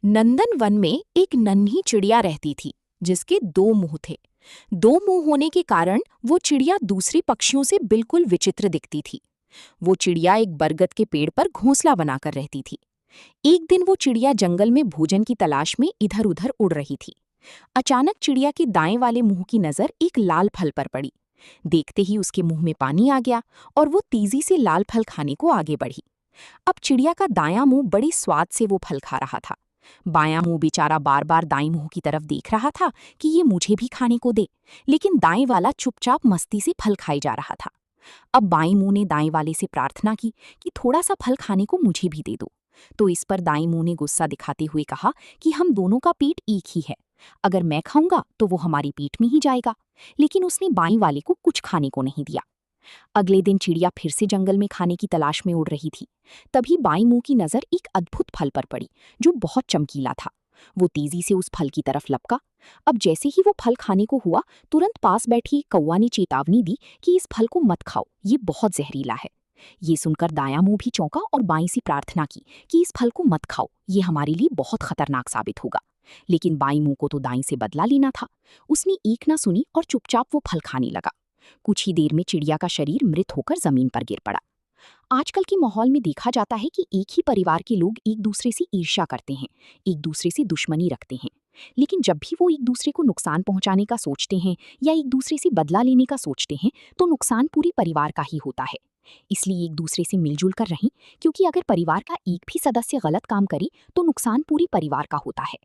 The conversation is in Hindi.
नंदन वन में एक नन्ही चिड़िया रहती थी जिसके दो मुंह थे। दो मुंह होने के कारण वो चिड़िया दूसरी पक्षियों से बिल्कुल विचित्र दिखती थी। वो चिड़िया एक बरगद के पेड़ पर घोंसला बनाकर रहती थी। एक दिन वो चिड़िया जंगल में भोजन की तलाश में इधर उधर उड़ रही थी। अचानक चिड़िया के दाएं वाले मुंह की नजर एक लाल फल पर पड़ी। देखते ही उसके मुंह में पानी आ गया और वो तेजी से लाल फल खाने को आगे बढ़ी। अब चिड़िया का दायां मुंह बड़ी स्वाद से वो फल खा रहा था। बायां मुंह बेचारा बार बार दाईं मुंह की तरफ देख रहा था कि ये मुझे भी खाने को दे, लेकिन दाएं वाला चुपचाप मस्ती से फल खाए जा रहा था। अब बाईं मुंह ने दाएं वाले से प्रार्थना की कि थोड़ा सा फल खाने को मुझे भी दे दो। तो इस पर दाईं मुंह ने गुस्सा दिखाते हुए कहा कि हम दोनों का पेट एक ही है, अगर मैं खाऊंगा तो वो हमारी पेट में ही जाएगा। लेकिन उसने बाईं वाले को कुछ खाने को नहीं दिया। अगले दिन चिड़िया फिर से जंगल में खाने की तलाश में उड़ रही थी। तभी बाईं मुंह की नजर एक अद्भुत फल पर पड़ी जो बहुत चमकीला था। वो तेजी से उस फल की तरफ लपका। अब जैसे ही वो फल खाने को हुआ, तुरंत पास बैठी कौवा ने चेतावनी दी कि इस फल को मत खाओ, ये बहुत जहरीला है। ये सुनकर दायां मुंह भी चौंका और बाईं से प्रार्थना की कि इस फल को मत खाओ, ये हमारे लिए बहुत खतरनाक साबित होगा। लेकिन बाईं मुंह को तो दाईं से बदला लेना था। उसने एक ना सुनी और चुपचाप वो फल खाने लगा। कुछ ही देर में चिड़िया का शरीर मृत होकर जमीन पर गिर पड़ा। आजकल के माहौल में देखा जाता है कि एक ही परिवार के लोग एक दूसरे से ईर्ष्या करते हैं, एक दूसरे से दुश्मनी रखते हैं। लेकिन जब भी वो एक दूसरे को नुकसान पहुंचाने का सोचते हैं या एक दूसरे से बदला लेने का सोचते हैं, तो नुकसान पूरी परिवार का ही होता है। इसलिए एक दूसरे से मिलजुल कर रहें, क्योंकि अगर परिवार का एक भी सदस्य गलत काम करे तो नुकसान पूरी परिवार का होता है।